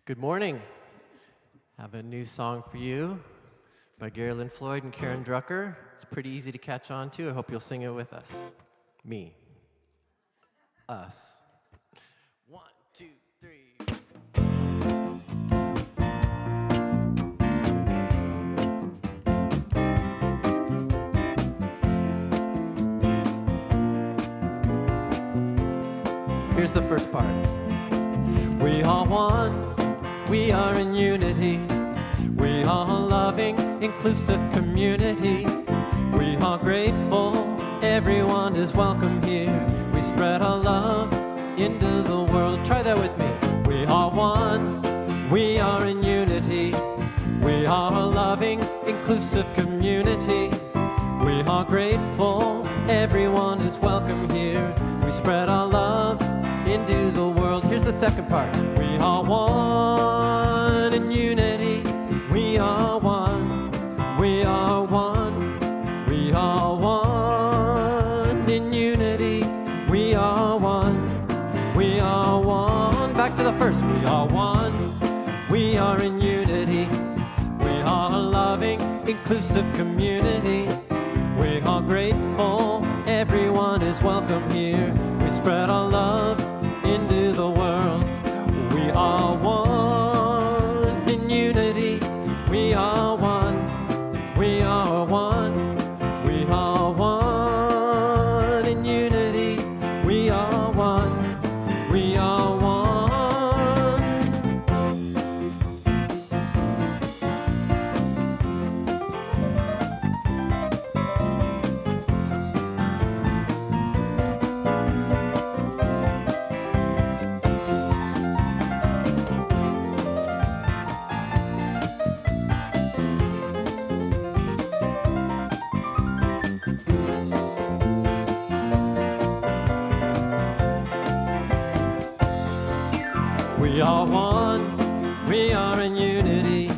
Good morning. Have a new song for you by Gary Lynn Floyd and Karen Drucker. It's pretty easy to catch on to. I hope you'll sing it with us. Me. Us. 1, 2, 3. Here's the first part. We are one, we are in unity. We are a loving, inclusive community. We are grateful, everyone is welcome here. We spread our love into the world. Try that with me. We are one, we are in unity. We are a loving, inclusive community. We are grateful, everyone is welcome here. We spread our love into the world. Here's the second part. We are one in unity. We are one. We are one. We are one in unity. We are one. We are one. Back to the first. We are one. We are in unity. We are a loving, inclusive community. We are grateful, everyone is welcome here. We spread our love into the world. We are one in unity. We are one. We are one. We are one in unity. We are one. We are one. We are one, we are in unity.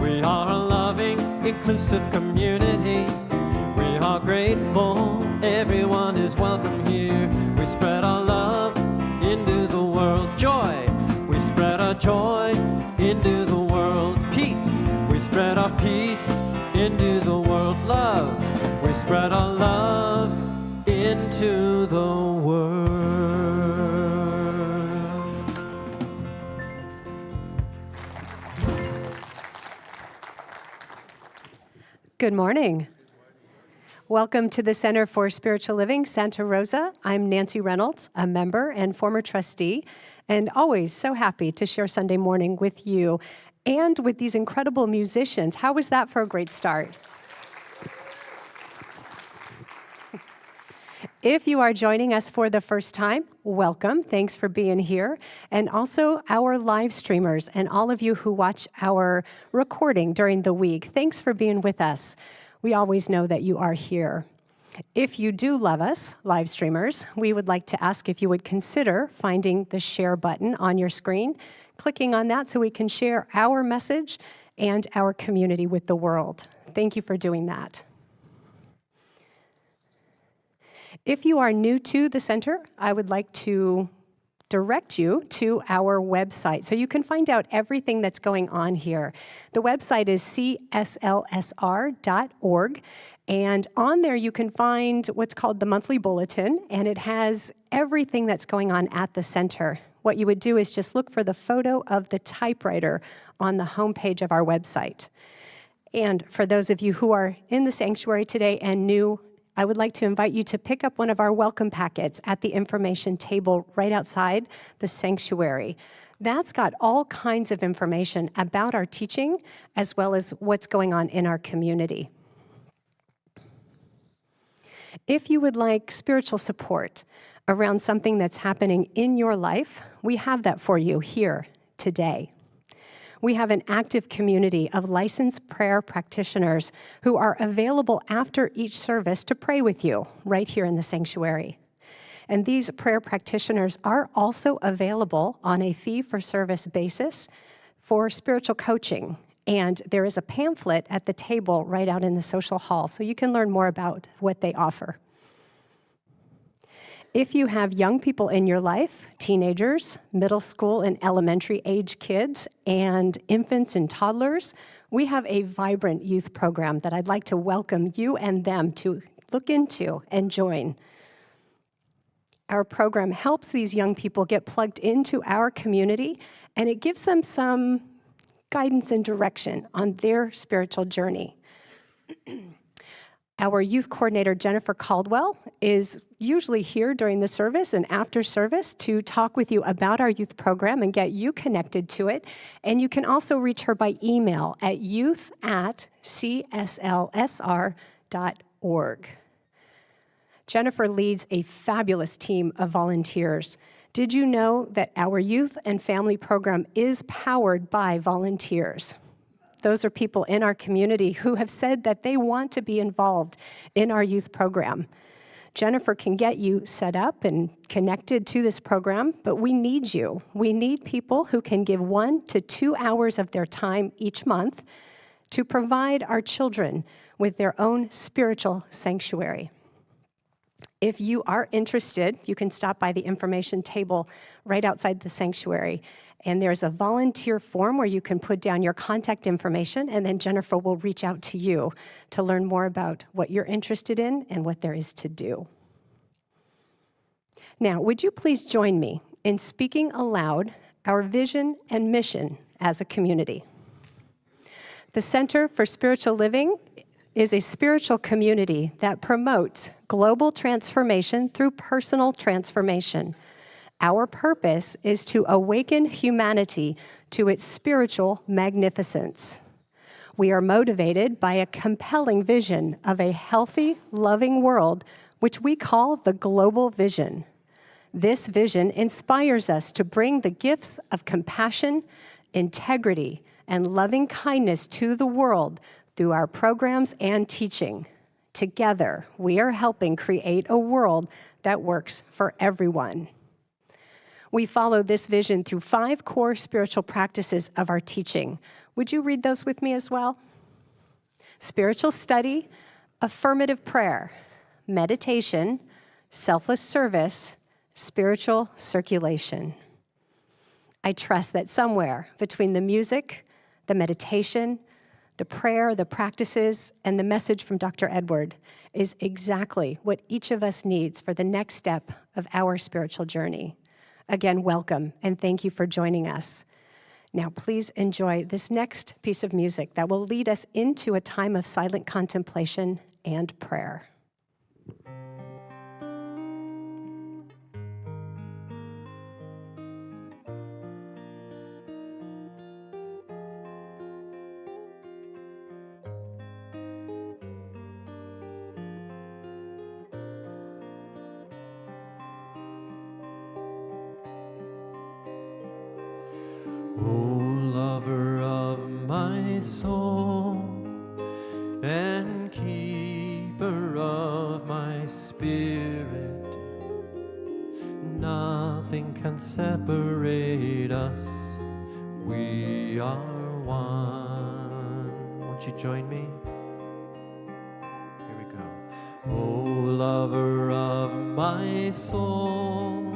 We are a loving, inclusive community. We are grateful, everyone is welcome here. We spread our love into the world. Joy, we spread our joy into the world. Peace, we spread our peace into the world. Love, we spread our love into the world. Good morning. Welcome to the Center for Spiritual Living, Santa Rosa. I'm Nancy Reynolds, a member and former trustee, and always so happy to share Sunday morning with you and with these incredible musicians. How was that for a great start? If you are joining us for the first time, welcome. Thanks for being here. And also our live streamers and all of you who watch our recording during the week, thanks for being with us. We always know that you are here. If you do love us, live streamers, we would like to ask if you would consider finding the share button on your screen, clicking on that so we can share our message and our community with the world. Thank you for doing that. If you are new to the center, I would like to direct you to our website so you can find out everything that's going on here. The website is CSLSR.org, and on there you can find what's called the monthly bulletin, and it has everything that's going on at the center. What you would do is just look for the photo of the typewriter on the homepage of our website. And for those of you who are in the sanctuary today and new, I would like to invite you to pick up one of our welcome packets at the information table right outside the sanctuary. That's got all kinds of information about our teaching as well as what's going on in our community. If you would like spiritual support around something that's happening in your life, we have that for you here today. We have an active community of licensed prayer practitioners who are available after each service to pray with you right here in the sanctuary. And these prayer practitioners are also available on a fee-for-service basis for spiritual coaching. And there is a pamphlet at the table right out in the social hall, so you can learn more about what they offer. If you have young people in your life, teenagers, middle school and elementary age kids, and infants and toddlers, we have a vibrant youth program that I'd like to welcome you and them to look into and join. Our program helps these young people get plugged into our community, and it gives them some guidance and direction on their spiritual journey. Our youth coordinator, Jennifer Caldwell, is usually here during the service and after service to talk with you about our youth program and get you connected to it. And you can also reach her by email at youth@cslsr.org. Jennifer leads a fabulous team of volunteers. Did you know that our youth and family program is powered by volunteers? Those are people in our community who have said that they want to be involved in our youth program. Jennifer can get you set up and connected to this program, but we need you. We need people who can give 1 to 2 hours of their time each month to provide our children with their own spiritual sanctuary. If you are interested, you can stop by the information table right outside the sanctuary. And there's a volunteer form where you can put down your contact information, and then Jennifer will reach out to you to learn more about what you're interested in and what there is to do. Now, would you please join me in speaking aloud our vision and mission as a community? The Center for Spiritual Living is a spiritual community that promotes global transformation through personal transformation. Our purpose is to awaken humanity to its spiritual magnificence. We are motivated by a compelling vision of a healthy, loving world, which we call the global vision. This vision inspires us to bring the gifts of compassion, integrity, and loving kindness to the world through our programs and teaching. Together, we are helping create a world that works for everyone. We follow this vision through 5 core spiritual practices of our teaching. Would you read those with me as well? Spiritual study, affirmative prayer, meditation, selfless service, spiritual circulation. I trust that somewhere between the music, the meditation, the prayer, the practices, and the message from Dr. Edward is exactly what each of us needs for the next step of our spiritual journey. Again, welcome, and thank you for joining us. Now, please enjoy this next piece of music that will lead us into a time of silent contemplation and prayer. Soul and keeper of my spirit, nothing can separate us. We are one. Won't you join me? Here we go. Oh, lover of my soul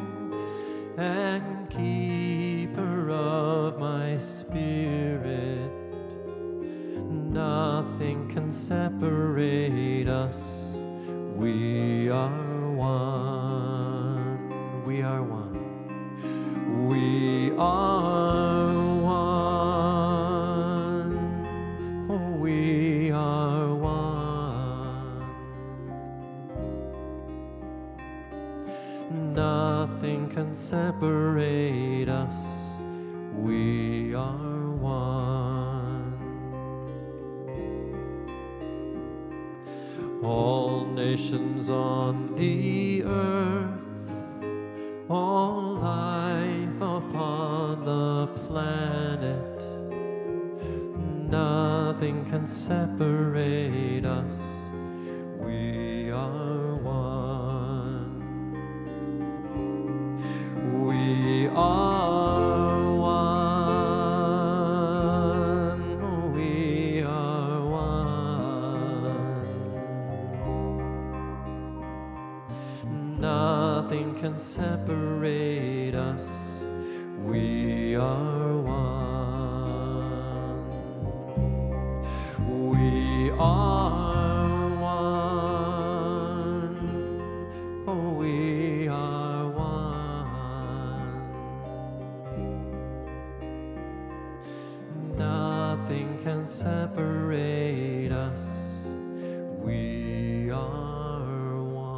and keeper of my spirit, nothing can separate us. We are one. We are one. We are one. Oh, we are one. Nothing can separate us. We are one. All nations on the earth, all life upon the planet, nothing can separate us. We are one. We are one. We are one. Nothing can separate us. We are one. We are one. Oh, we are one. Nothing can separate us. We are one.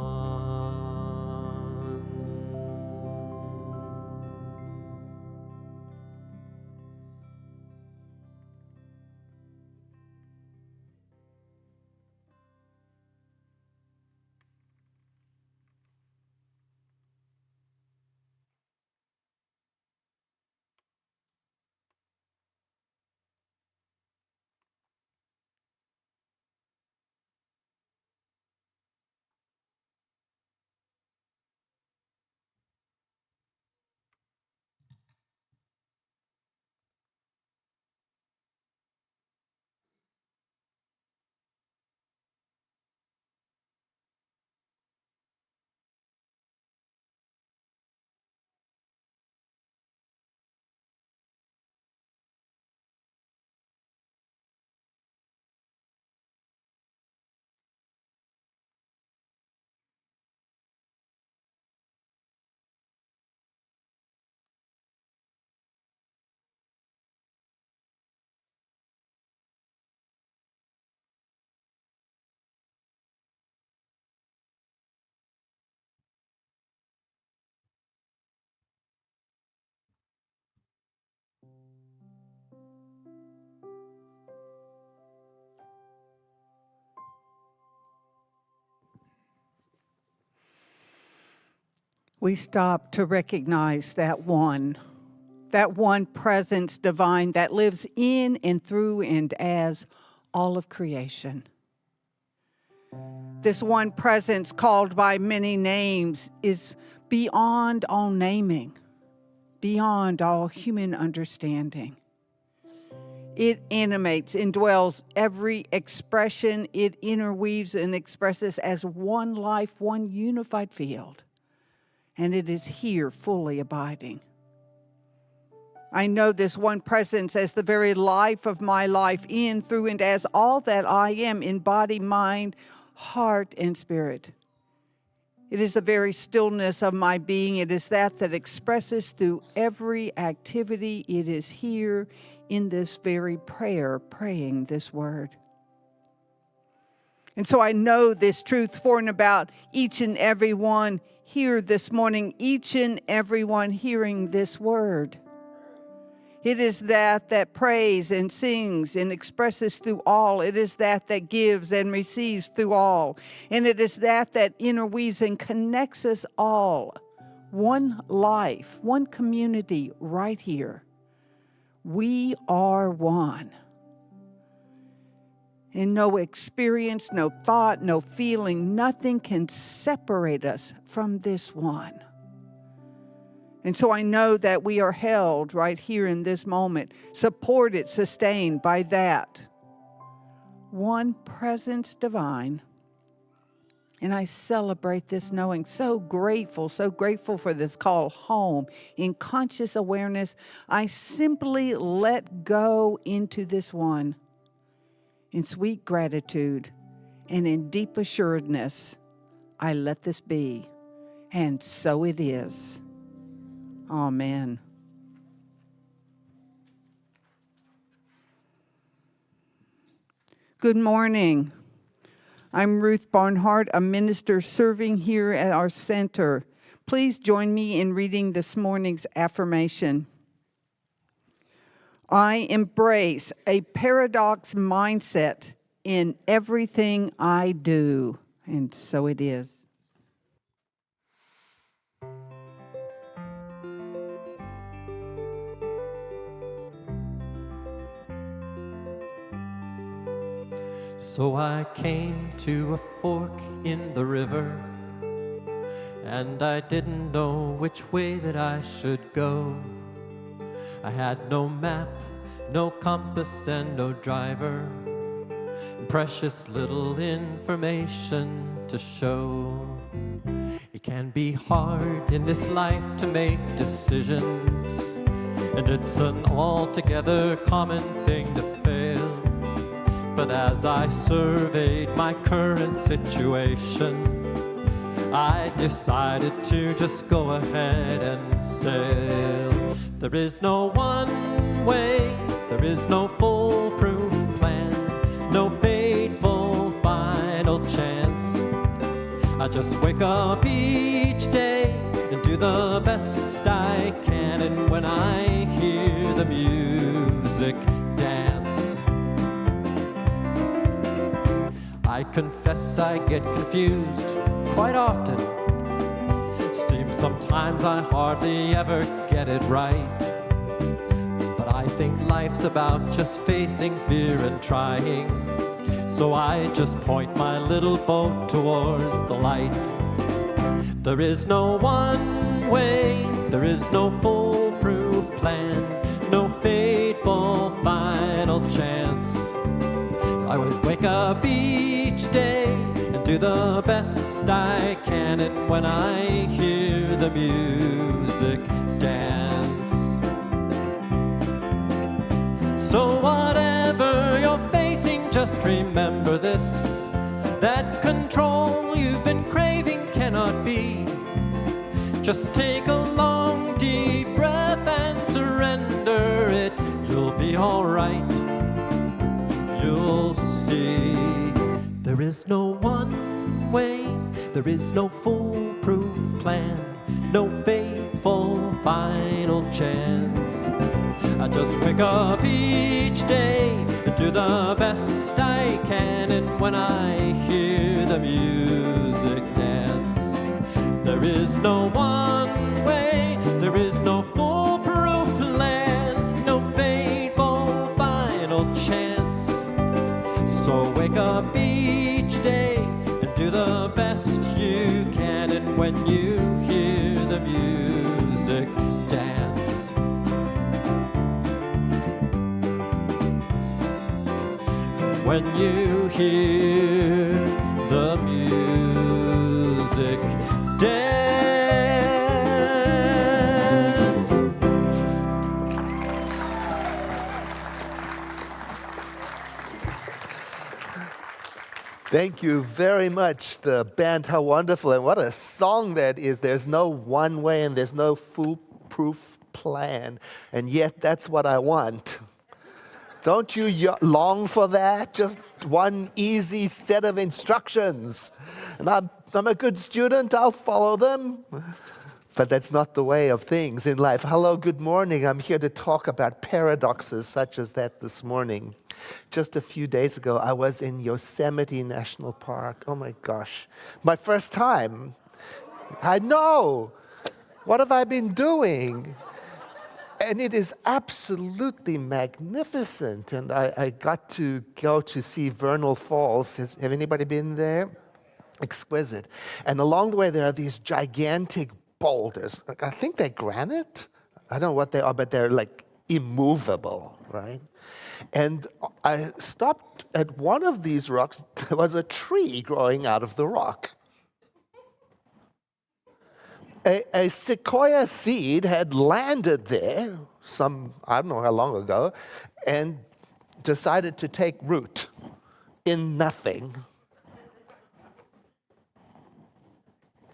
We stop to recognize that one presence divine that lives in and through and as all of creation. This one presence, called by many names, is beyond all naming, beyond all human understanding. It animates, indwells every expression. It interweaves and expresses as one life, one unified field. And it is here fully abiding. I know this one presence as the very life of my life, in, through, and as all that I am in body, mind, heart, and spirit. It is the very stillness of my being. It is that expresses through every activity. It is here in this very prayer, praying this word. And so I know this truth for and about each and every one here this morning, each and every one hearing this word. It is that prays and sings and expresses through all. It is that gives and receives through all. And it is that interweaves and connects us all. One life, one community right here. We are one. And no experience, no thought, no feeling, nothing can separate us from this one. And so I know that we are held right here in this moment, supported, sustained by that one presence divine. And I celebrate this knowing, so grateful for this call home. In conscious awareness, I simply let go into this one. In sweet gratitude and in deep assuredness, I let this be. And so it is. Amen. Good morning. I'm Ruth Barnhart, a minister serving here at our center. Please join me in reading this morning's affirmation. I embrace a paradox mindset in everything I do, and so it is. So I came to a fork in the river, and I didn't know which way that I should go. I had no map, no compass, and no driver, and precious little information to show. He can be hard in this life to make decisions, and it's an altogether common thing to fail. But as I surveyed my current situation, I decided to just go ahead and sail. There is no one way, there is no foolproof plan, no fateful final chance. I just wake up each day and do the best I can, and when I hear the music, dance. I confess I get confused quite often. Seems sometimes I hardly ever get it right. But I think life's about just facing fear and trying. So I just point my little boat towards the light. There is no one way, there is no foolproof plan, no fateful final chance. I would wake up each day and do the best I can, and when I hear the music, dance. So whatever you're facing, just remember this, that control you've been craving cannot be. Just take a long deep breath and surrender it. You'll be alright. You'll see. There is no one way, there is no foolproof plan, no fateful final chance. I just wake up each day and do the best I can, and when I hear the music, dance. There is no one way, there is no foolproof plan, no fateful final chance. So wake up each day and do the best you can, and when you hear the music, dance. When you hear the music, dance. Thank you very much, the band. How wonderful, and what a song that is. There's no one way and there's no foolproof plan, and yet that's what I want. Don't you long for that? Just one easy set of instructions. And I'm a good student, I'll follow them. But that's not the way of things in life. Hello, good morning. I'm here to talk about paradoxes such as that this morning. Just a few days ago, I was in Yosemite National Park. Oh my gosh. My first time. I know. What have I been doing? And it is absolutely magnificent. And I got to go to see Vernal Falls. Have anybody been there? Exquisite. And along the way, there are these gigantic boulders. I think they're granite. I don't know what they are, but they're like immovable, right? And I stopped at one of these rocks. There was a tree growing out of the rock. A sequoia seed had landed there I don't know how long ago, and decided to take root in nothing.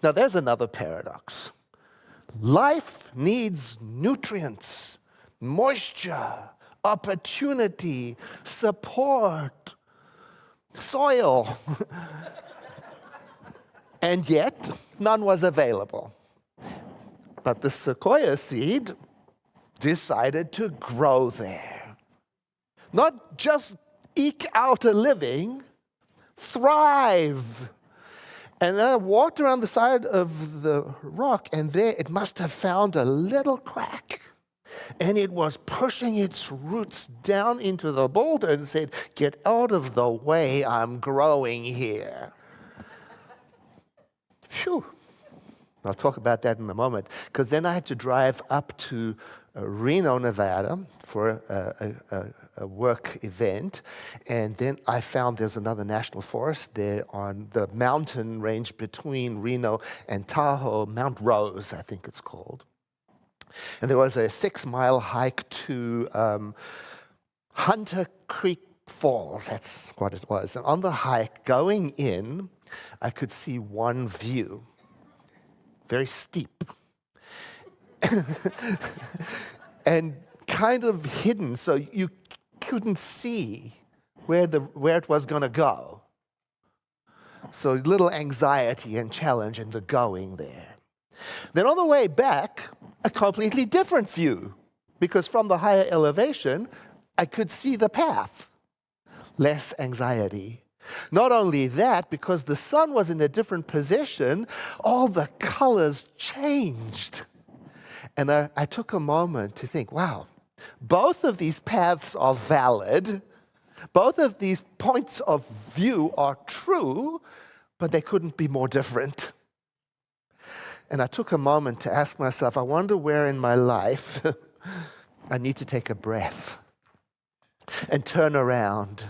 Now there's another paradox. Life needs nutrients, moisture, opportunity, support, soil. And yet, none was available. But the sequoia seed decided to grow there. Not just eke out a living, thrive. And then I walked around the side of the rock, and there it must have found a little crack. And it was pushing its roots down into the boulder and said, "Get out of the way, I'm growing here." Phew. I'll talk about that in a moment, because then I had to drive up to Reno, Nevada for a work event, and then I found there's another national forest there on the mountain range between Reno and Tahoe, Mount Rose, I think it's called. And there was a 6-mile hike to Hunter Creek Falls, that's what it was. And on the hike, going in, I could see one view, very steep, and kind of hidden, so you couldn't see where it was going to go. So little anxiety and challenge in the going there. Then on the way back, a completely different view, because from the higher elevation, I could see the path. Less anxiety. Not only that, because the sun was in a different position, all the colors changed. And I took a moment to think, wow, both of these paths are valid. Both of these points of view are true, but they couldn't be more different. And I took a moment to ask myself, I wonder where in my life I need to take a breath and turn around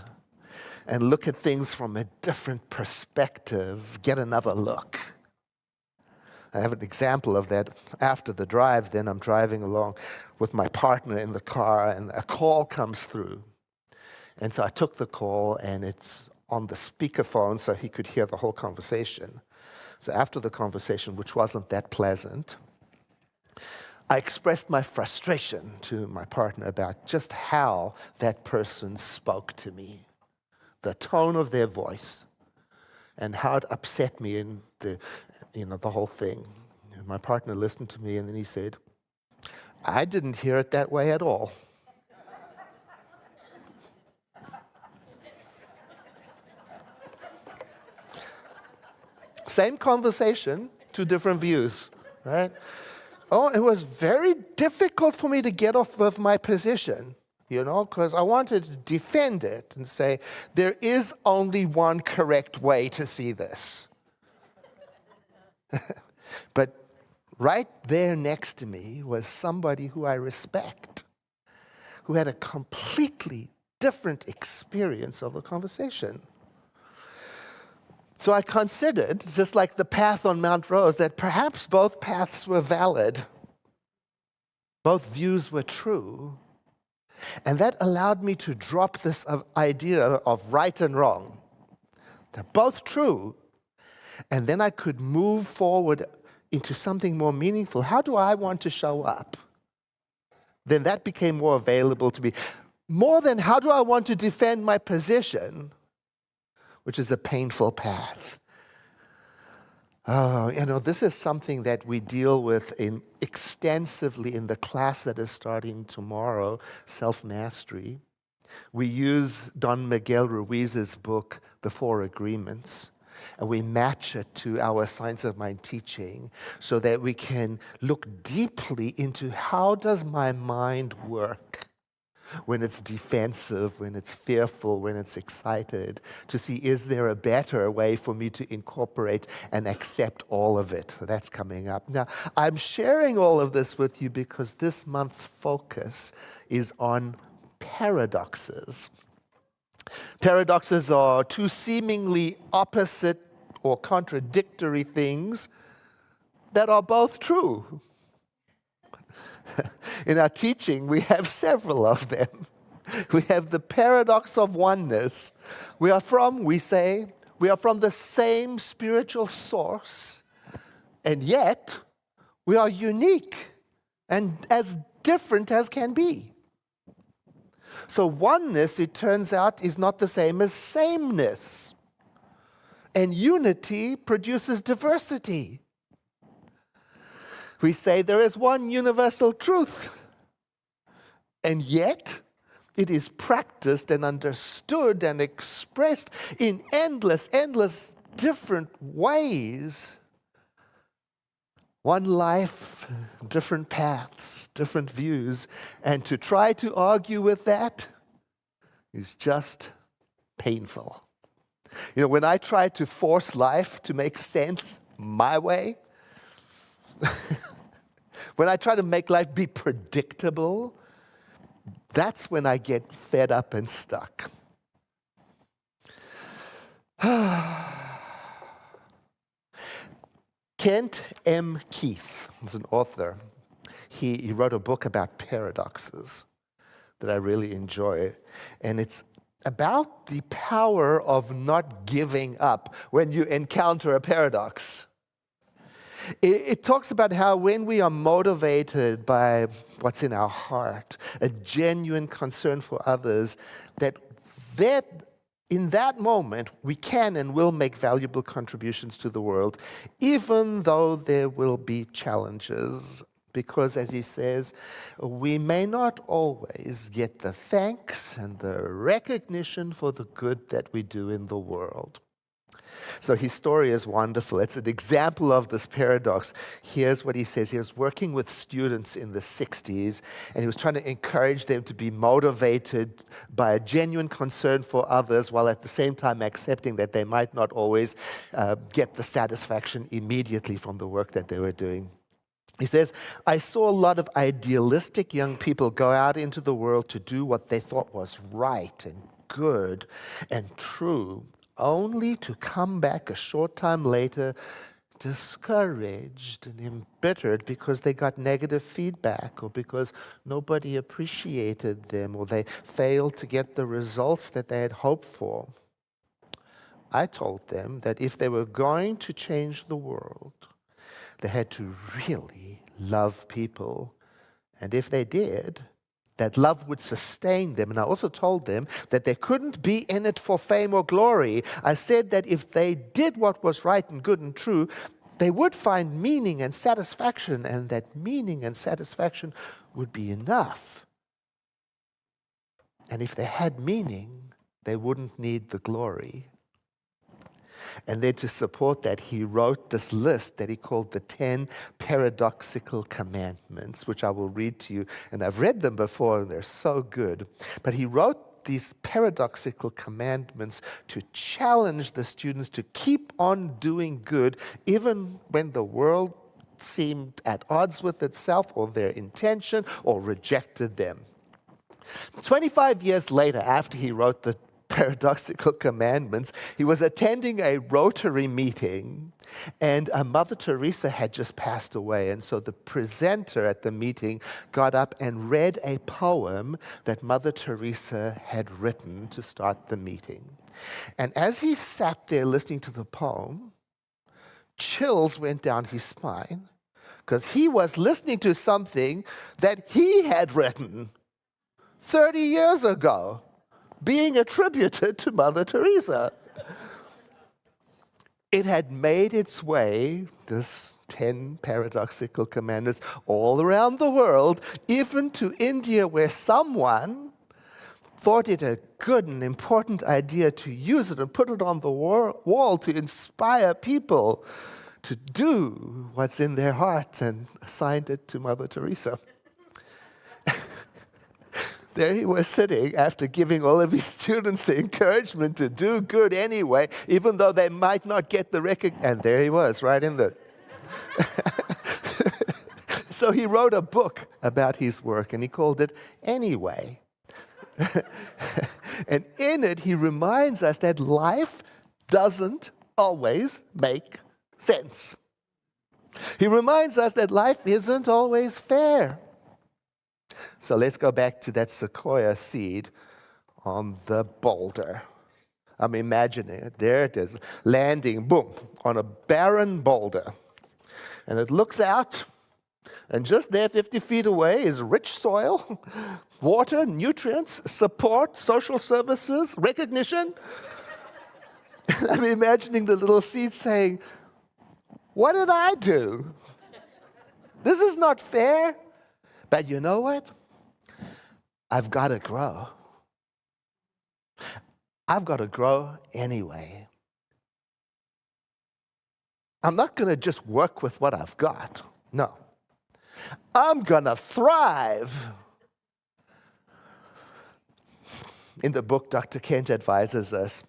and look at things from a different perspective, get another look. I have an example of that. After the drive, then I'm driving along with my partner in the car, and a call comes through. And so I took the call, and it's on the speakerphone so he could hear the whole conversation. So after the conversation, which wasn't that pleasant, I expressed my frustration to my partner about just how that person spoke to me, the tone of their voice, and how it upset me in the whole thing. And my partner listened to me, and then he said, I didn't hear it that way at all. Same conversation, two different views, right? Oh, it was very difficult for me to get off of my position, because I wanted to defend it and say, there is only one correct way to see this. But right there next to me was somebody who I respect, who had a completely different experience of the conversation. So I considered, just like the path on Mount Rose, that perhaps both paths were valid. Both views were true. And that allowed me to drop this idea of right and wrong. They're both true. And then I could move forward into something more meaningful. How do I want to show up? Then that became more available to me. More than how do I want to defend my position, which is a painful path. This is something that we deal with extensively in the class that is starting tomorrow, Self-Mastery. We use Don Miguel Ruiz's book, The Four Agreements, and we match it to our Science of Mind teaching so that we can look deeply into how does my mind work when it's defensive, when it's fearful, when it's excited, to see, is there a better way for me to incorporate and accept all of it? That's coming up. Now, I'm sharing all of this with you because this month's focus is on paradoxes. Paradoxes are two seemingly opposite or contradictory things that are both true. In our teaching, we have several of them. We have the paradox of oneness. We are from the same spiritual source, and yet we are unique and as different as can be. So oneness, it turns out, is not the same as sameness. And unity produces diversity. We say there is one universal truth, and yet it is practiced and understood and expressed in endless different ways. One life, different paths, different views, and to try to argue with that is just painful. When I try to force life to make sense my way, When I try to make life be predictable, that's when I get fed up and stuck. Kent M. Keith is an author. He wrote a book about paradoxes that I really enjoy. And it's about the power of not giving up when you encounter a paradox. It talks about how when we are motivated by what's in our heart, a genuine concern for others, that in that moment we can and will make valuable contributions to the world, even though there will be challenges. Because, as he says, we may not always get the thanks and the recognition for the good that we do in the world. So his story is wonderful. It's an example of this paradox. Here's what he says. He was working with students in the 60s, and he was trying to encourage them to be motivated by a genuine concern for others, while at the same time accepting that they might not always get the satisfaction immediately from the work that they were doing. He says, I saw a lot of idealistic young people go out into the world to do what they thought was right and good and true, only to come back a short time later discouraged and embittered because they got negative feedback or because nobody appreciated them or they failed to get the results that they had hoped for. I told them that if they were going to change the world, they had to really love people. And if they did, that love would sustain them. And I also told them that they couldn't be in it for fame or glory. I said that if they did what was right and good and true, they would find meaning and satisfaction, and that meaning and satisfaction would be enough. And if they had meaning, they wouldn't need the glory. And then to support that, he wrote this list that he called the 10 Paradoxical Commandments, which I will read to you. And I've read them before, and they're so good. But he wrote these paradoxical commandments to challenge the students to keep on doing good, even when the world seemed at odds with itself or their intention or rejected them. 25 years later, after he wrote the Paradoxical Commandments, he was attending a Rotary meeting, and Mother Teresa had just passed away. And so the presenter at the meeting got up and read a poem that Mother Teresa had written to start the meeting. And as he sat there listening to the poem, chills went down his spine because he was listening to something that he had written 30 years ago, being attributed to Mother Teresa. It had made its way, this 10 paradoxical commandments, all around the world, even to India, where someone thought it a good and important idea to use it and put it on the wall to inspire people to do what's in their heart, and assigned it to Mother Teresa. There he was sitting after giving all of his students the encouragement to do good anyway, even though they might not get the recognition. And there he was, right in the... So he wrote a book about his work, and he called it Anyway. And in it, he reminds us that life doesn't always make sense. He reminds us that life isn't always fair. So let's go back to that sequoia seed on the boulder. I'm imagining it. There it is, landing, boom, on a barren boulder. And it looks out, and just there, 50 feet away, is rich soil, water, nutrients, support, social services, recognition. I'm imagining the little seed saying, what did I do? This is not fair. But you know what? I've got to grow. I've got to grow anyway. I'm not going to just work with what I've got. No. I'm going to thrive. In the book, Dr. Kent advises us,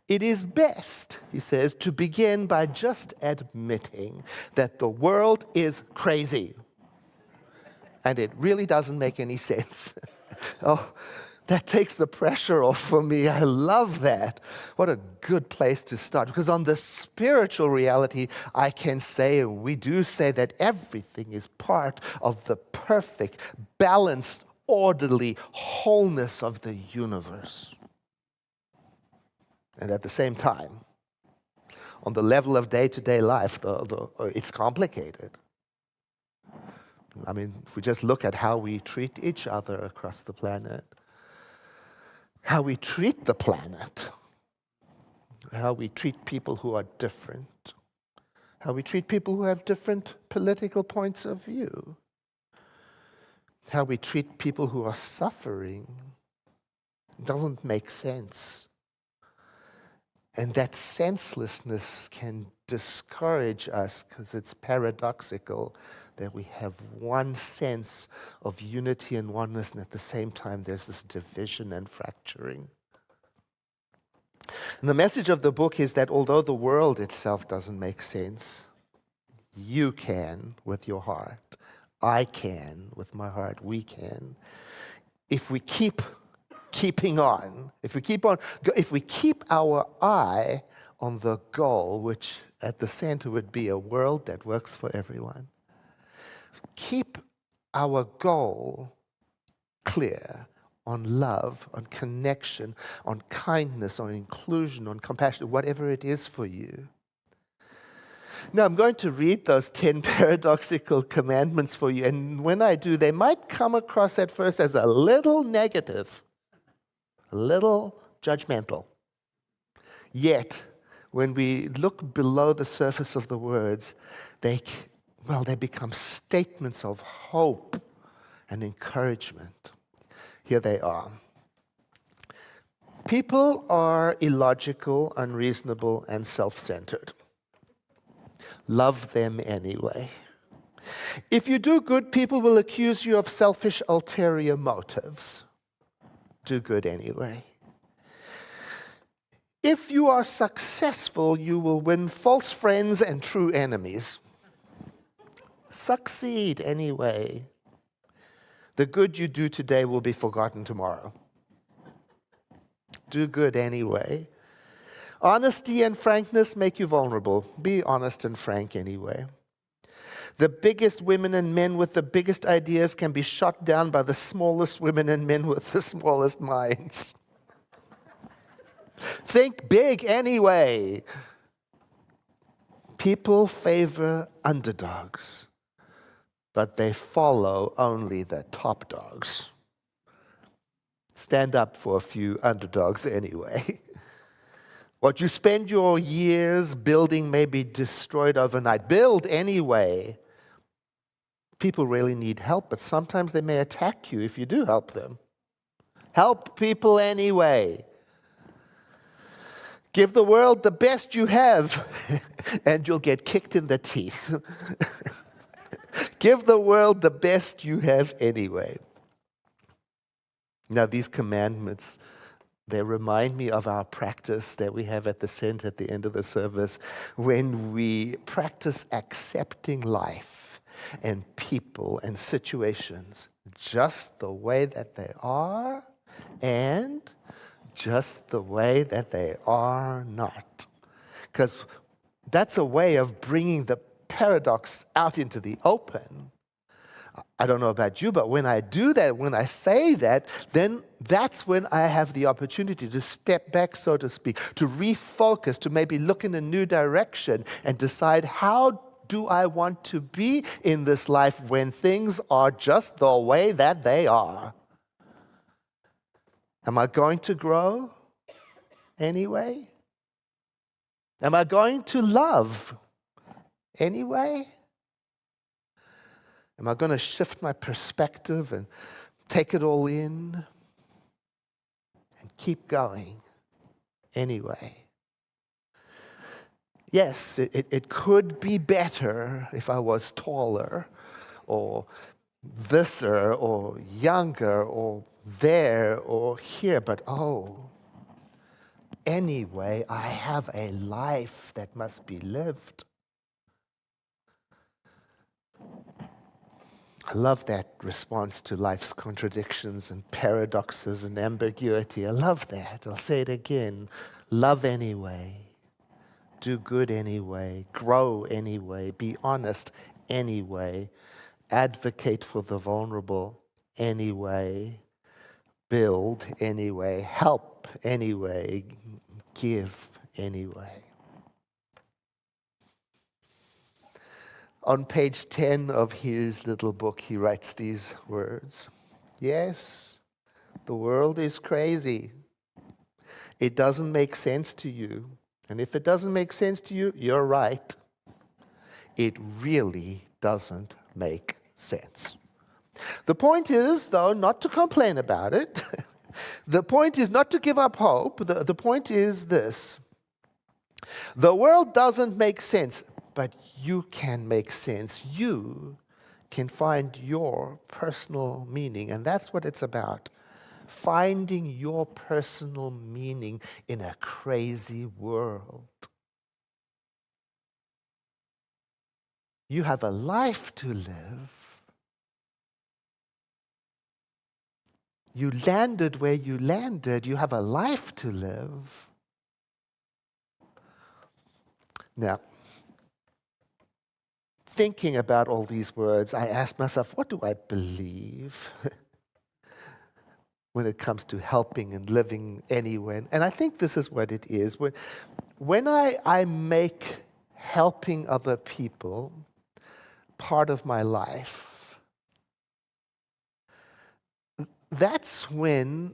It is best, he says, to begin by just admitting that the world is crazy. And it really doesn't make any sense. Oh, that takes the pressure off for me. I love that. What a good place to start. Because on the spiritual reality, I can say, and we do say, that everything is part of the perfect, balanced, orderly wholeness of the universe. And at the same time, on the level of day-to-day life, it's complicated. I mean, if we just look at how we treat each other across the planet, how we treat the planet, how we treat people who are different, how we treat people who have different political points of view, how we treat people who are suffering, doesn't make sense. And that senselessness can discourage us because it's paradoxical that we have one sense of unity and oneness, and at the same time there's this division and fracturing. And the message of the book is that although the world itself doesn't make sense, you can with your heart. I can with my heart. We can. If we keep on, if we keep our eye on the goal, which at the center would be a world that works for everyone, keep our goal clear on love, on connection, on kindness, on inclusion, on compassion, whatever it is for you. Now, I'm going to read those 10 paradoxical commandments for you, and when I do, they might come across at first as a little negative, a little judgmental. Yet, when we look below the surface of the words, they become statements of hope and encouragement. Here they are. People are illogical, unreasonable, and self-centered. Love them anyway. If you do good, people will accuse you of selfish, ulterior motives. Do good anyway. If you are successful, you will win false friends and true enemies. Succeed anyway. The good you do today will be forgotten tomorrow. Do good anyway. Honesty and frankness make you vulnerable. Be honest and frank anyway. The biggest women and men with the biggest ideas can be shot down by the smallest women and men with the smallest minds. Think big anyway. People favor underdogs, but they follow only the top dogs. Stand up for a few underdogs anyway. What you spend your years building may be destroyed overnight. Build anyway. People really need help, but sometimes they may attack you if you do help them. Help people anyway. Give the world the best you have, and you'll get kicked in the teeth. Give the world the best you have anyway. Now, these commandments, they remind me of our practice that we have at the center at the end of the service when we practice accepting life and people and situations just the way that they are and just the way that they are not. Because that's a way of bringing the paradox out into the open. I don't know about you, but when I do that, when I say that, then that's when I have the opportunity to step back, so to speak, to refocus, to maybe look in a new direction and decide, how do I want to be in this life when things are just the way that they are? Am I going to grow anyway? Am I going to love anyway? Am I going to shift my perspective and take it all in and keep going anyway? Yes, it could be better if I was taller or thisser or younger or there or here, but anyway. I have a life that must be lived. I love that response to life's contradictions and paradoxes and ambiguity. I love that. I'll say it again. Love anyway. Do good anyway. Grow anyway. Be honest anyway. Advocate for the vulnerable anyway. Build anyway. Help anyway. Give anyway. On page 10 of his little book, he writes these words. Yes, the world is crazy. It doesn't make sense to you. And if it doesn't make sense to you, you're right. It really doesn't make sense. The point is, though, not to complain about it. The point is not to give up hope. The point is this. The world doesn't make sense, but you can make sense. You can find your personal meaning, and that's what it's about. Finding your personal meaning in a crazy world. You have a life to live. You landed where you landed. You have a life to live. Now, thinking about all these words, I asked myself, what do I believe when it comes to helping and living anywhere? And I think this is what it is. When I make helping other people part of my life, that's when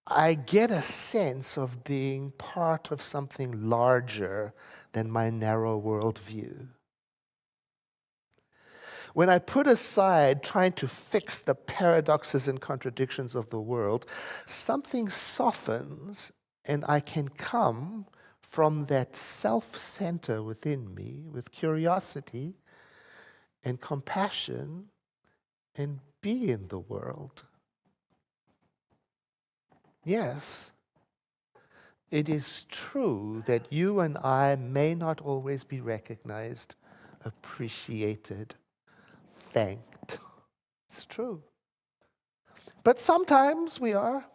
I get a sense of being part of something larger than my narrow worldview. When I put aside trying to fix the paradoxes and contradictions of the world, something softens and I can come from that self-center within me with curiosity and compassion and be in the world. Yes, it is true that you and I may not always be recognized, appreciated, thanked. It's true. But sometimes we are.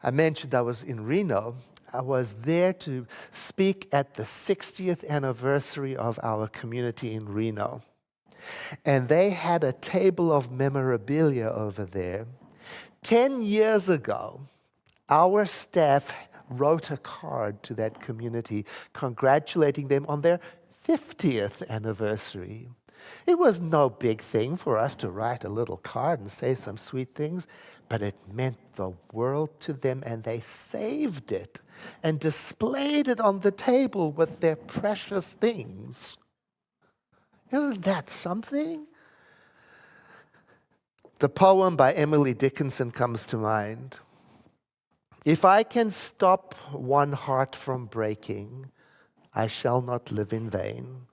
I mentioned I was in Reno. I was there to speak at the 60th anniversary of our community in Reno. And they had a table of memorabilia over there. 10 years ago, our staff wrote a card to that community congratulating them on their 50th anniversary. It was no big thing for us to write a little card and say some sweet things, but it meant the world to them, and they saved it and displayed it on the table with their precious things. Isn't that something? The poem by Emily Dickinson comes to mind. If I can stop one heart from breaking, I shall not live in vain.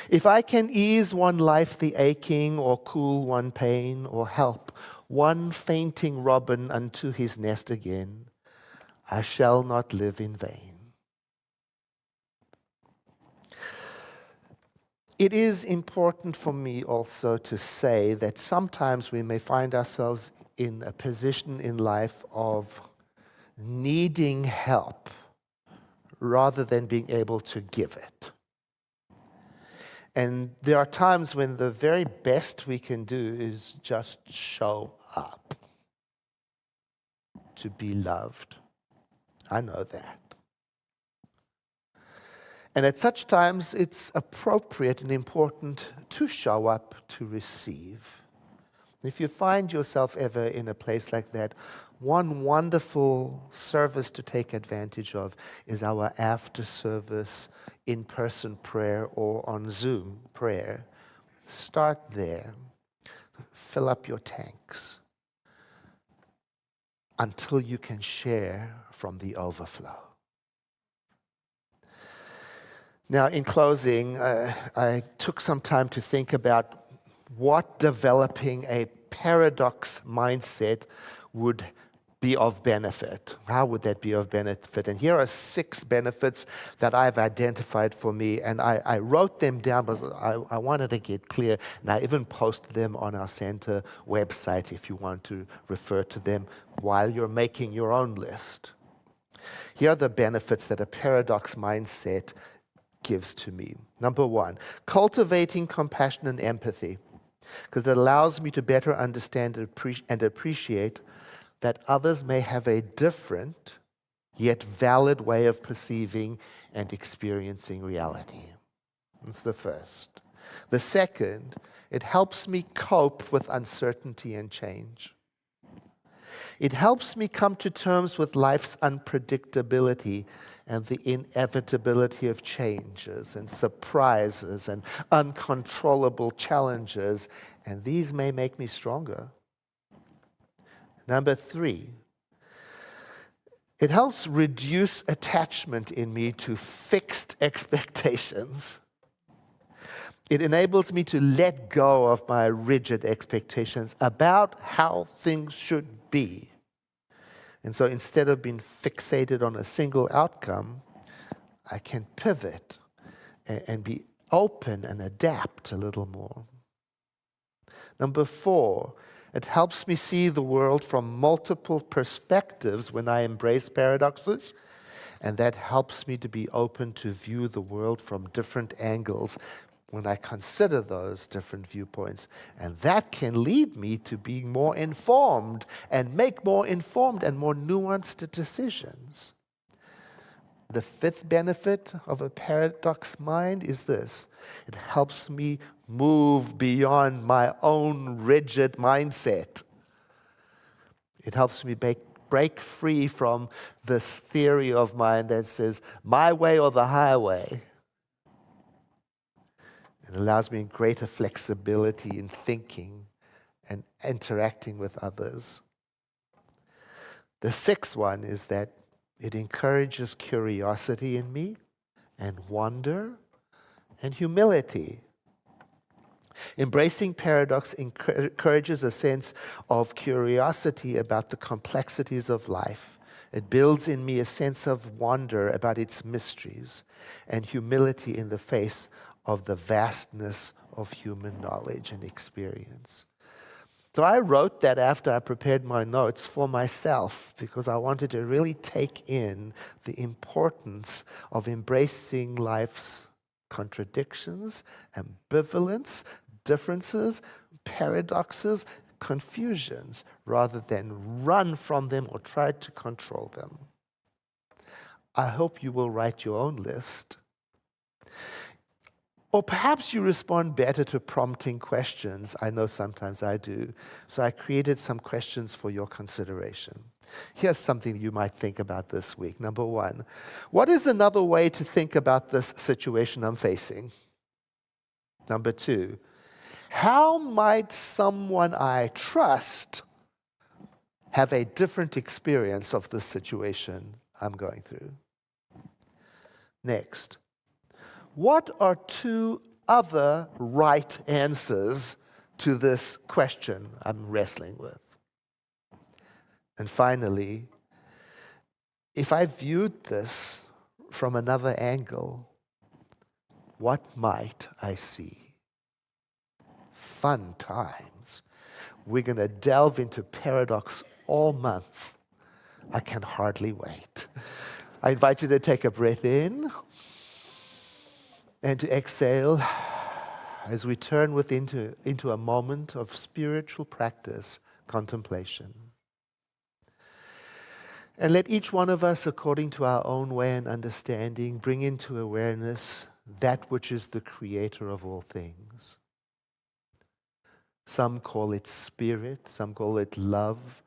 If I can ease one life the aching, or cool one pain, or help one fainting robin unto his nest again, I shall not live in vain. It is important for me also to say that sometimes we may find ourselves in a position in life of needing help rather than being able to give it. And there are times when the very best we can do is just show up to be loved. I know that. And at such times, it's appropriate and important to show up to receive. If you find yourself ever in a place like that, one wonderful service to take advantage of is our after-service in-person prayer or on Zoom prayer. Start there. Fill up your tanks until you can share from the overflow. Now, in closing, I took some time to think about what developing a paradox mindset would be of benefit? How would that be of benefit? And here are 6 benefits that I've identified for me, and I wrote them down because I wanted to get clear, and I even posted them on our center website if you want to refer to them while you're making your own list. Here are the benefits that a paradox mindset gives to me. Number 1, cultivating compassion and empathy, because it allows me to better understand and appreciate that others may have a different yet valid way of perceiving and experiencing reality. That's the first. The second, it helps me cope with uncertainty and change. It helps me come to terms with life's unpredictability and the inevitability of changes and surprises and uncontrollable challenges, and these may make me stronger. Number 3, it helps reduce attachment in me to fixed expectations. It enables me to let go of my rigid expectations about how things should be. And so instead of being fixated on a single outcome, I can pivot and be open and adapt a little more. Number 4, it helps me see the world from multiple perspectives when I embrace paradoxes, and that helps me to be open to view the world from different angles when I consider those different viewpoints. And that can lead me to being more informed and make more informed and more nuanced decisions. The 5th benefit of a paradox mind is this: it helps me move beyond my own rigid mindset. It helps me break free from this theory of mine that says, my way or the highway. It allows me greater flexibility in thinking and interacting with others. The 6th one is that it encourages curiosity in me, and wonder, and humility. Embracing paradox encourages a sense of curiosity about the complexities of life. It builds in me a sense of wonder about its mysteries, and humility in the face of the vastness of human knowledge and experience. So I wrote that after I prepared my notes for myself, because I wanted to really take in the importance of embracing life's contradictions, ambivalence, differences, paradoxes, confusions, rather than run from them or try to control them. I hope you will write your own list. Or perhaps you respond better to prompting questions. I know sometimes I do. So I created some questions for your consideration. Here's something you might think about this week. Number 1, what is another way to think about this situation I'm facing? Number 2, how might someone I trust have a different experience of this situation I'm going through? Next, what are 2 other right answers to this question I'm wrestling with? And finally, if I viewed this from another angle, what might I see? Fun times. We're going to delve into paradox all month. I can hardly wait. I invite you to take a breath in and to exhale as we turn into a moment of spiritual practice, contemplation. And let each one of us, according to our own way and understanding, bring into awareness that which is the creator of all things. Some call it spirit, some call it love,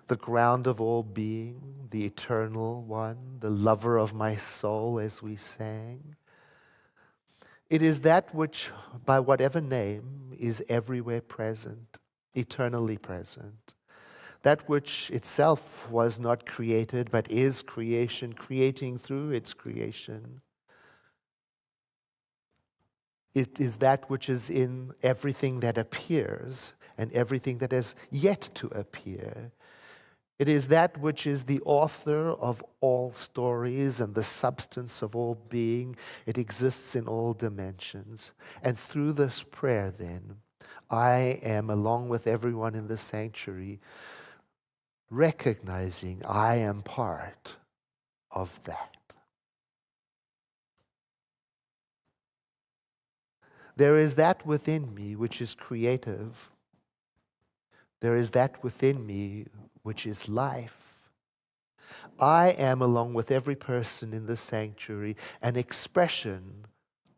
the ground of all being, the eternal one, the lover of my soul, as we sang. It is that which, by whatever name, is everywhere present, eternally present. That which itself was not created, but is creation, creating through its creation. It is that which is in everything that appears and everything that is yet to appear. It is that which is the author of all stories and the substance of all being. It exists in all dimensions. And through this prayer, then, I am, along with everyone in the sanctuary, recognizing I am part of that. There is that within me which is creative. There is that within me which is life. I am, along with every person in the sanctuary, an expression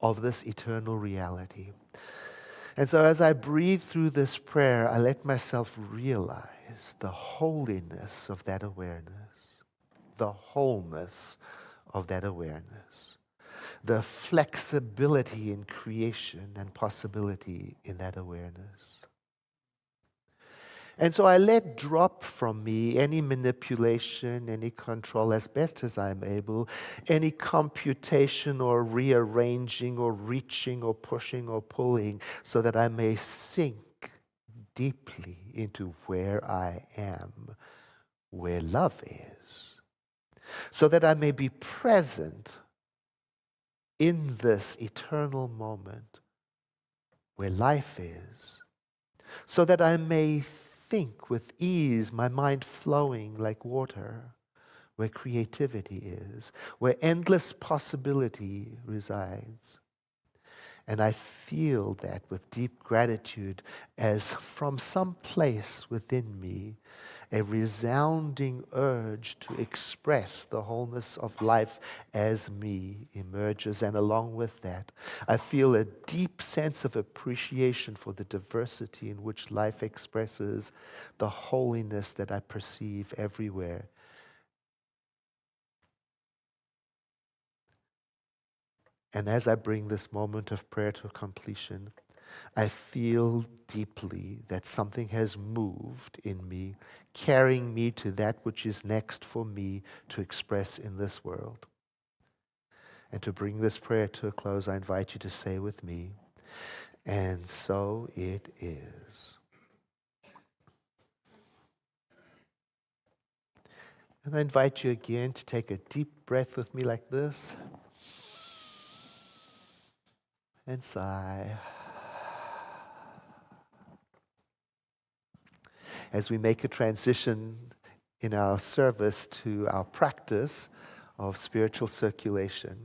of this eternal reality. And so as I breathe through this prayer, I let myself realize the holiness of that awareness, the wholeness of that awareness, the flexibility in creation and possibility in that awareness. And so I let drop from me any manipulation, any control, as best as I'm able, any computation or rearranging or reaching or pushing or pulling, so that I may sink deeply into where I am, where love is, so that I may be present in this eternal moment where life is, so that I may think with ease, my mind flowing like water, where creativity is, where endless possibility resides. And I feel that with deep gratitude, as from some place within me, a resounding urge to express the wholeness of life as me emerges. And along with that, I feel a deep sense of appreciation for the diversity in which life expresses the holiness that I perceive everywhere. And as I bring this moment of prayer to completion, I feel deeply that something has moved in me, carrying me to that which is next for me to express in this world. And to bring this prayer to a close, I invite you to say with me, and so it is. And I invite you again to take a deep breath with me like this. And sigh. As we make a transition in our service to our practice of spiritual circulation.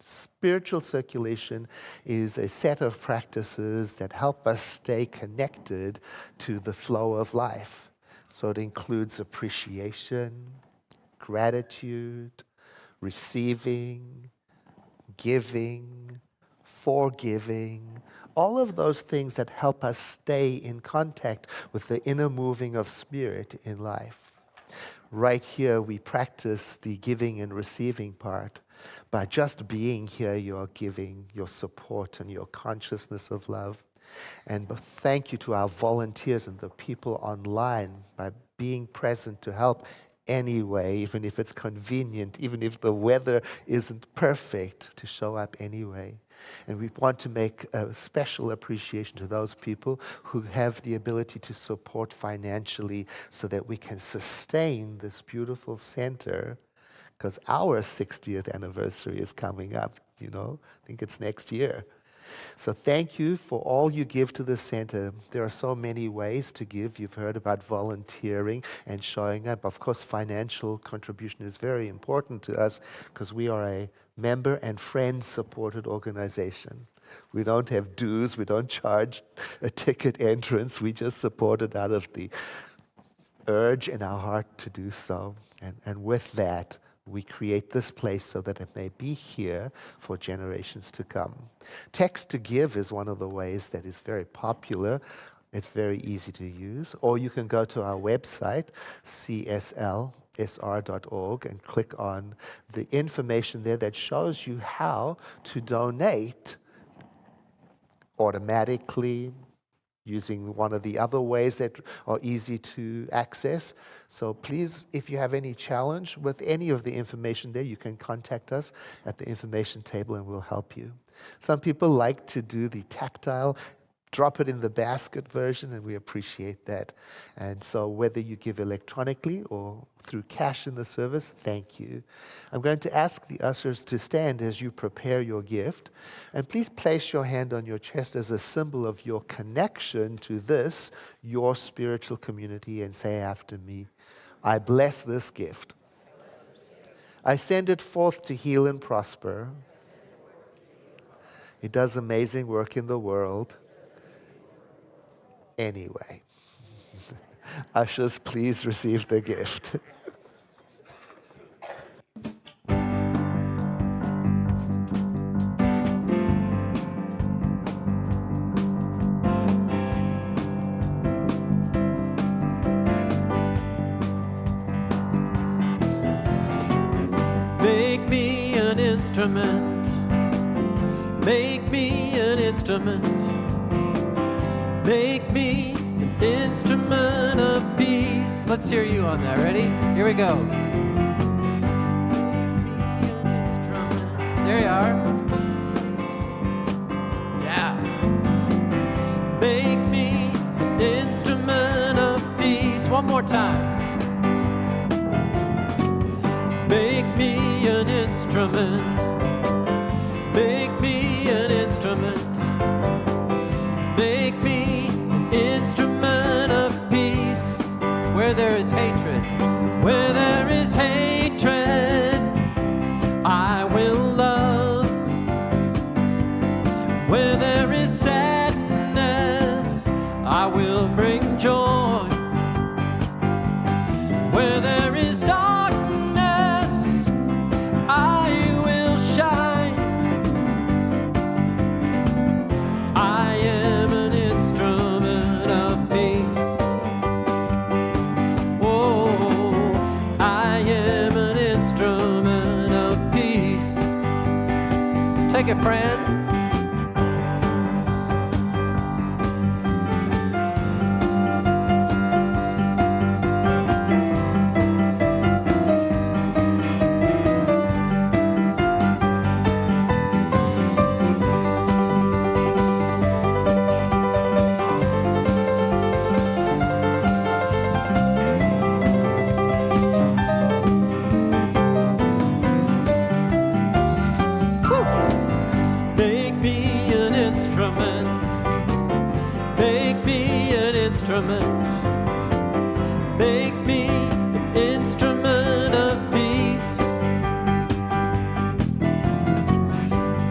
Spiritual circulation is a set of practices that help us stay connected to the flow of life. So it includes appreciation, gratitude, receiving, giving, forgiving, all of those things that help us stay in contact with the inner moving of spirit in life. Right here, we practice the giving and receiving part. By just being here, you're giving your support and your consciousness of love. And thank you to our volunteers and the people online by being present to help anyway, even if it's convenient, even if the weather isn't perfect, to show up anyway. And we want to make a special appreciation to those people who have the ability to support financially so that we can sustain this beautiful center, because our 60th anniversary is coming up, I think it's next year. So thank you for all you give to the center. There are so many ways to give. You've heard about volunteering and showing up. Of course, financial contribution is very important to us because we are a member and friend-supported organization. We don't have dues. We don't charge a ticket entrance. We just support it out of the urge in our heart to do so. And with that, we create this place so that it may be here for generations to come. Text to give is one of the ways that is very popular. It's very easy to use. Or you can go to our website, CSLSR.org, and click on the information there that shows you how to donate automatically, using one of the other ways that are easy to access. So please, if you have any challenge with any of the information there, you can contact us at the information table and we'll help you. Some people like to do the tactile drop it in the basket version, and we appreciate that. And so whether you give electronically or through cash in the service, thank you. I'm going to ask the ushers to stand as you prepare your gift. And please place your hand on your chest as a symbol of your connection to this, your spiritual community, and say after me, I bless this gift. I send it forth to heal and prosper. It does amazing work in the world. Anyway, ushers, please receive the gift. Make me an instrument. Make me an instrument. Make me an instrument of peace. Let's hear you on that. Ready? Here we go. Make me an instrument. There you are. Yeah. Make me an instrument of peace. One more time. Make me an instrument. Make me an instrument. Make me an instrument of peace. Where there is hatred, where there is hatred, I will love. Where there is sadness, I will bring joy. Where there is darkness, I will shine. I am an instrument of peace. Oh, I am an instrument of peace. Take it, friend. Make me an instrument. Make me an instrument. Make me an instrument of peace.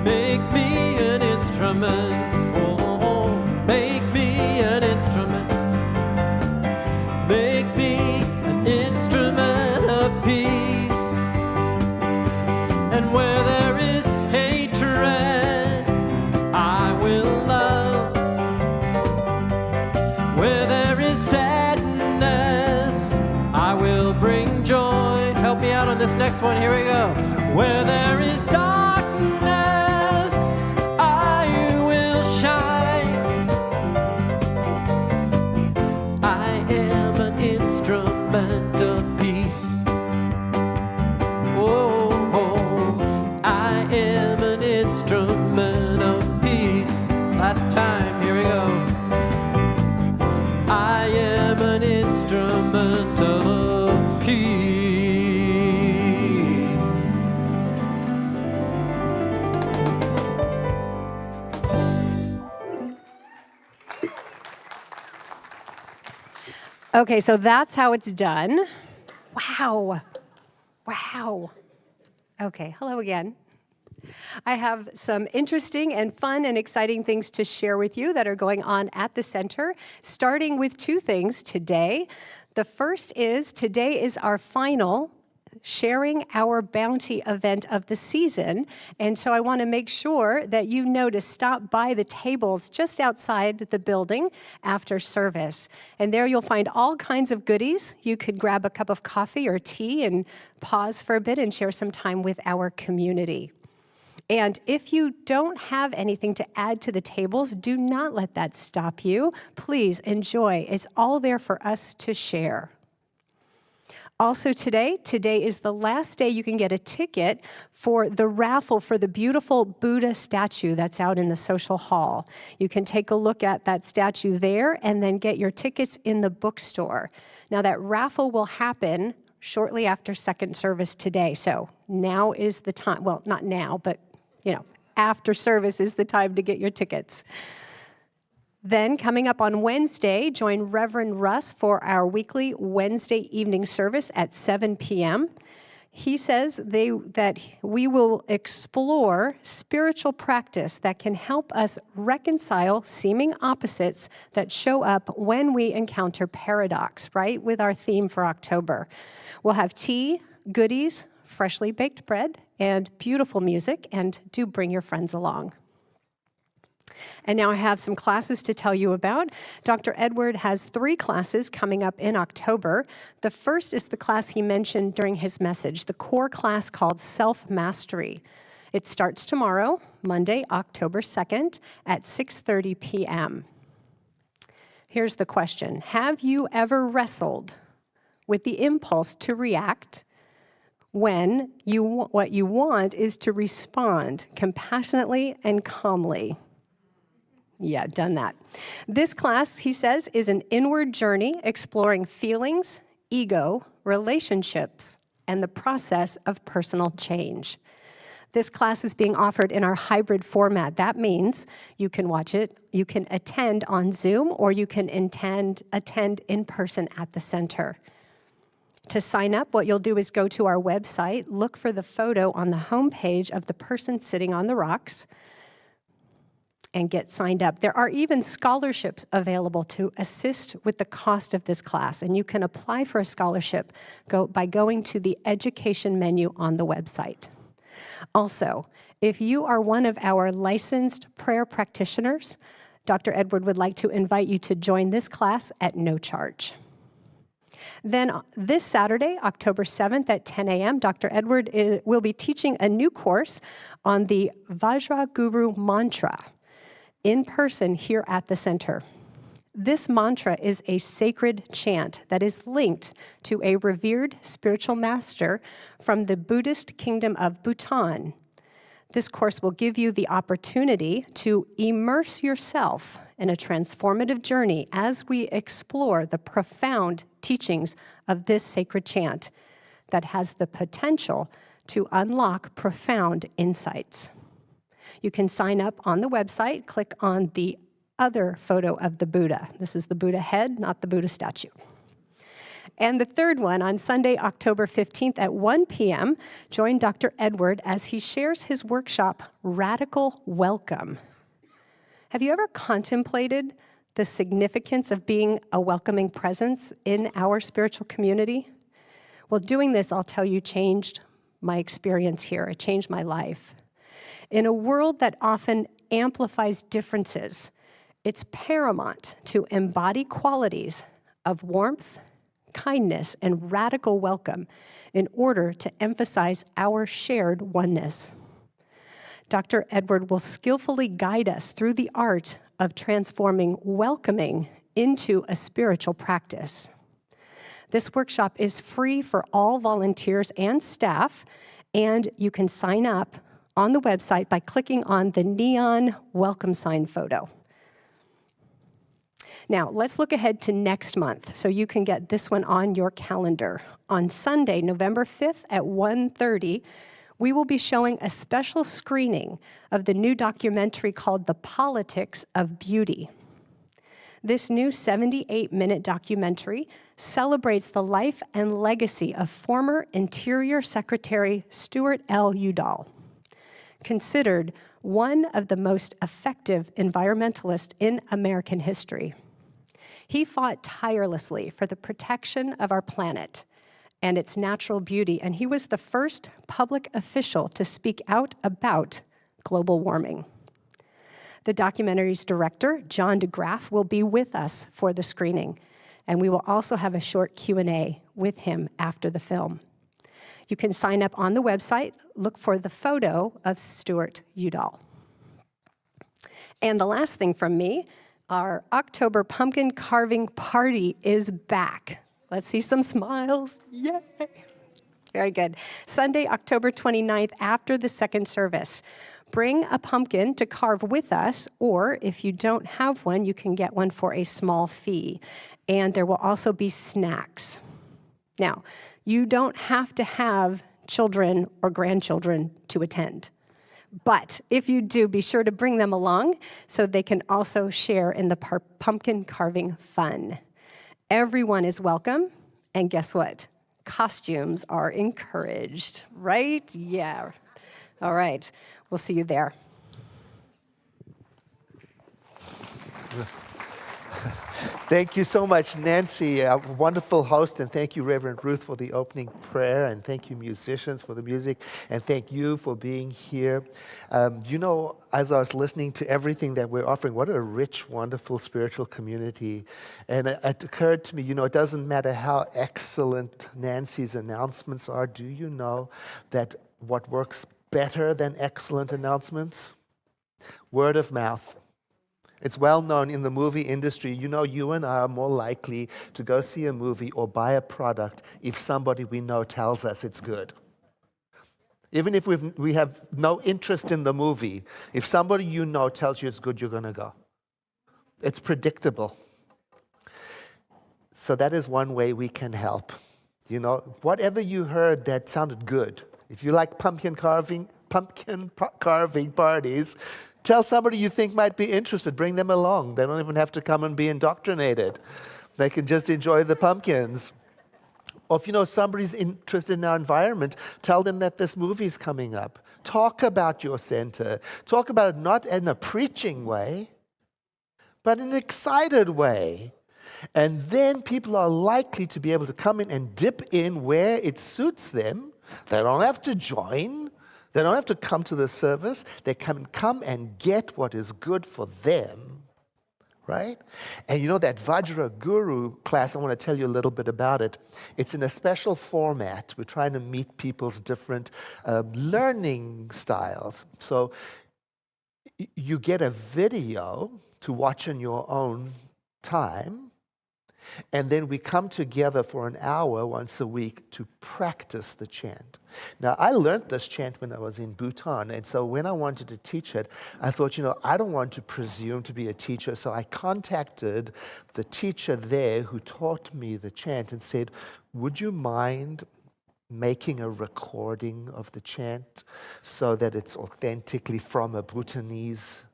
Make me an instrument. Oh, make me an instrument. Make me an instrument of peace. And where there is hatred, I will love. Where there is sadness, I will bring joy. Help me out on this next one. Here we go. Where there is darkness, I will shine. I am an instrument of peace. Oh, I am an instrument of peace. Last time, here we go. I am an instrument of peace. Okay, so that's how it's done. Wow. Wow. Okay, hello again. I have some interesting and fun and exciting things to share with you that are going on at the center, starting with two things today. The first is today is our final Sharing Our Bounty event of the season. And so I want to make sure that you know to stop by the tables just outside the building after service. And there you'll find all kinds of goodies. You could grab a cup of coffee or tea and pause for a bit and share some time with our community. And if you don't have anything to add to the tables, do not let that stop you. Please enjoy. It's all there for us to share. Also today is the last day you can get a ticket for the raffle for the beautiful Buddha statue that's out in the social hall. You can take a look at that statue there and then get your tickets in the bookstore. Now that raffle will happen shortly after second service today. So now is the time, well, not now, but after service is the time to get your tickets. Then, coming up on Wednesday, join Reverend Russ for our weekly Wednesday evening service at 7 p.m. He says that we will explore spiritual practice that can help us reconcile seeming opposites that show up when we encounter paradox, right, with our theme for October. We'll have tea, goodies, freshly baked bread, and beautiful music, and do bring your friends along. And now I have some classes to tell you about. Dr. Edward has 3 classes coming up in October. The first is the class he mentioned during his message, the core class called Self-Mastery. It starts tomorrow, Monday, October 2nd at 6:30 p.m. Here's the question. Have you ever wrestled with the impulse to react when what you want is to respond compassionately and calmly? Yeah, done that. This class, he says, is an inward journey exploring feelings, ego, relationships, and the process of personal change. This class is being offered in our hybrid format. That means you can watch it, you can attend on Zoom, or you can attend in person at the center. To sign up, what you'll do is go to our website, look for the photo on the homepage of the person sitting on the rocks, and get signed up. There are even scholarships available to assist with the cost of this class, and you can apply for a scholarship by going to the education menu on the website. Also, if you are one of our licensed prayer practitioners, Dr. Edward would like to invite you to join this class at no charge. Then this Saturday, October 7th at 10 a.m., Dr. Edward will be teaching a new course on the Vajraguru mantra in person here at the center. This mantra is a sacred chant that is linked to a revered spiritual master from the Buddhist kingdom of Bhutan. This course will give you the opportunity to immerse yourself in a transformative journey as we explore the profound teachings of this sacred chant that has the potential to unlock profound insights. You can sign up on the website, click on the other photo of the Buddha. This is the Buddha head, not the Buddha statue. And the third one, on Sunday, October 15th at 1 p.m., join Dr. Edward as he shares his workshop, Radical Welcome. Have you ever contemplated the significance of being a welcoming presence in our spiritual community? Well, doing this, I'll tell you, changed my experience here. It changed my life. In a world that often amplifies differences, it's paramount to embody qualities of warmth, kindness, and radical welcome in order to emphasize our shared oneness. Dr. Edward will skillfully guide us through the art of transforming welcoming into a spiritual practice. This workshop is free for all volunteers and staff, and you can sign up on the website by clicking on the neon welcome sign photo. Now, let's look ahead to next month so you can get this one on your calendar. On Sunday, November 5th at 1:30, we will be showing a special screening of the new documentary called The Politics of Beauty. This new 78-minute documentary celebrates the life and legacy of former Interior Secretary Stuart L. Udall, considered one of the most effective environmentalists in American history. He fought tirelessly for the protection of our planet and its natural beauty, and he was the first public official to speak out about global warming. The documentary's director, John DeGraff, will be with us for the screening, and we will also have a short Q&A with him after the film. You can sign up on the website, look for the photo of Stuart Udall. And the last thing from me, our October pumpkin carving party is back. Let's see some smiles. Yay. Very good. Sunday, October 29th, after the second service. Bring a pumpkin to carve with us, or if you don't have one, you can get one for a small fee. And there will also be snacks. Now, you don't have to have children or grandchildren to attend. But if you do, be sure to bring them along so they can also share in the pumpkin carving fun. Everyone is welcome, and guess what? Costumes are encouraged, right? Yeah. All right. We'll see you there. Thank you so much, Nancy, a wonderful host, and thank you, Reverend Ruth, for the opening prayer, and thank you, musicians, for the music, and thank you for being here. As I was listening to everything that we're offering, what a rich, wonderful spiritual community. And it occurred to me, it doesn't matter how excellent Nancy's announcements are. Do you know that what works better than excellent announcements? Word of mouth. It's well known in the movie industry. You and I are more likely to go see a movie or buy a product if somebody we know tells us it's good. Even if we have no interest in the movie, if somebody you know tells you it's good, you're going to go. It's predictable. So that is one way we can help. Whatever you heard that sounded good. If you like pumpkin carving parties, tell somebody you think might be interested. Bring them along. They don't even have to come and be indoctrinated. They can just enjoy the pumpkins. Or if somebody's interested in our environment, tell them that this movie's coming up. Talk about your center. Talk about it not in a preaching way, but in an excited way. And then people are likely to be able to come in and dip in where it suits them. They don't have to join. They don't have to come to the service. They can come and get what is good for them, right? And that Vajra Guru class, I want to tell you a little bit about it. It's in a special format. We're trying to meet people's different learning styles. So you get a video to watch in your own time, and then we come together for an hour once a week to practice the chant. Now, I learned this chant when I was in Bhutan, and so when I wanted to teach it, I thought, I don't want to presume to be a teacher, so I contacted the teacher there who taught me the chant and said, would you mind making a recording of the chant so that it's authentically from a Bhutanese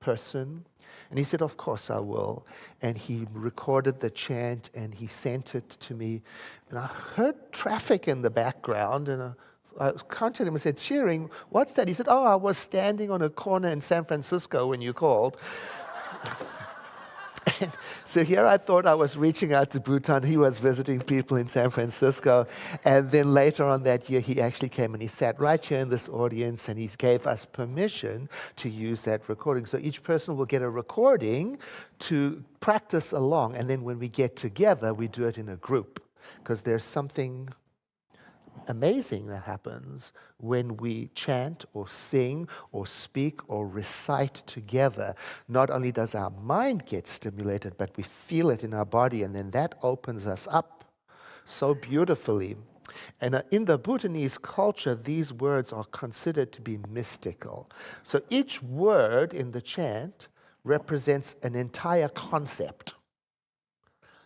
person? And he said, of course I will. And he recorded the chant and he sent it to me. And I heard traffic in the background, and I contacted him and said, cheering, what's that? He said, I was standing on a corner in San Francisco when you called. So here I thought I was reaching out to Bhutan. He was visiting people in San Francisco. And then later on that year, he actually came and he sat right here in this audience and he gave us permission to use that recording. So each person will get a recording to practice along. And then when we get together, we do it in a group, because there's something amazing that happens when we chant or sing or speak or recite together. Not only does our mind get stimulated, but we feel it in our body, and then that opens us up so beautifully. And in the Bhutanese culture, these words are considered to be mystical. So each word in the chant represents an entire concept.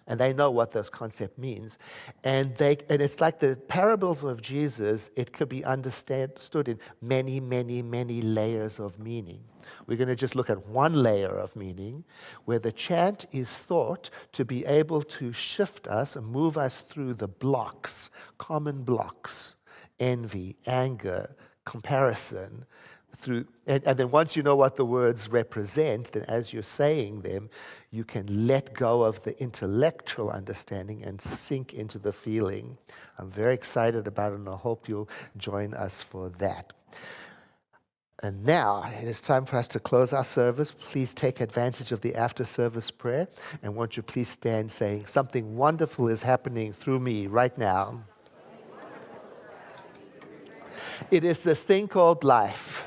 And they know what this concept means. And it's like the parables of Jesus. It could be understood in many, many, many layers of meaning. We're going to just look at one layer of meaning, where the chant is thought to be able to shift us and move us through the blocks, common blocks, envy, anger, comparison, and then once you know what the words represent, then as you're saying them, you can let go of the intellectual understanding and sink into the feeling. I'm very excited about it, and I hope you'll join us for that. And now it is time for us to close our service. Please take advantage of the after-service prayer, and won't you please stand saying, something wonderful is happening through me right now. It is this thing called life.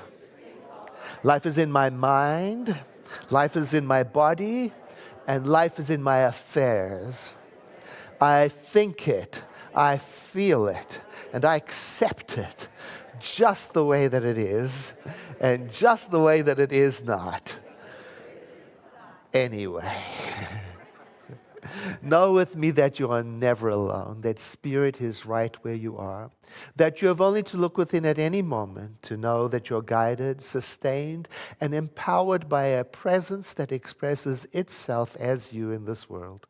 Life is in my mind, life is in my body, and life is in my affairs. I think it, I feel it, and I accept it just the way that it is, and just the way that it is not. Anyway, know with me that you are never alone, that Spirit is right where you are, that you have only to look within at any moment to know that you're guided, sustained, and empowered by a presence that expresses itself as you in this world.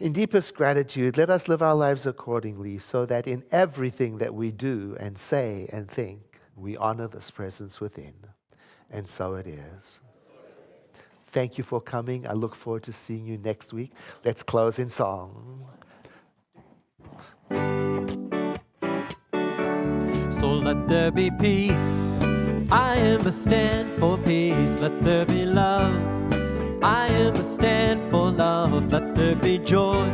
In deepest gratitude, let us live our lives accordingly so that in everything that we do and say and think, we honor this presence within. And so it is. Thank you for coming. I look forward to seeing you next week. Let's close in song. So let there be peace. I am a stand for peace. Let there be love. I am a stand for love. Let there be joy.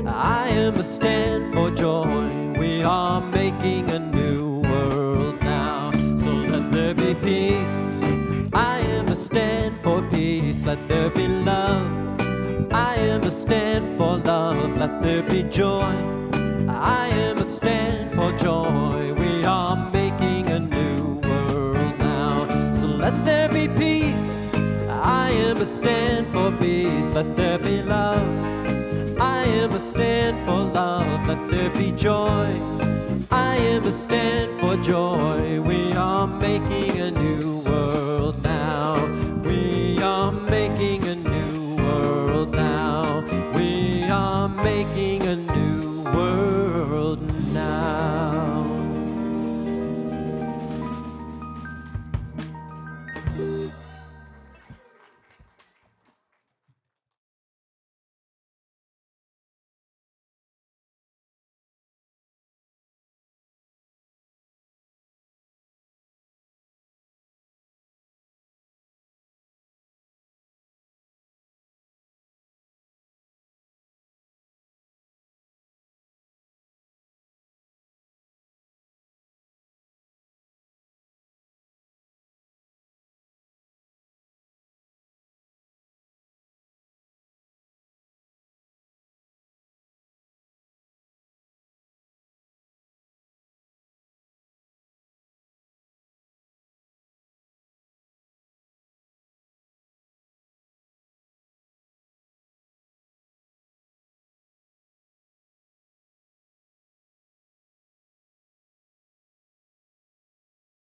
I am a stand for joy. We are making a new world now. So let there be peace. I am a stand for peace. Let there be love. I am a stand for love. Let there be joy. I am a stand for joy. We are making a new world now. So let there be peace. I am a stand for peace. Let there be love. I am a stand for love. Let there be joy. I am a stand for joy. We are making a new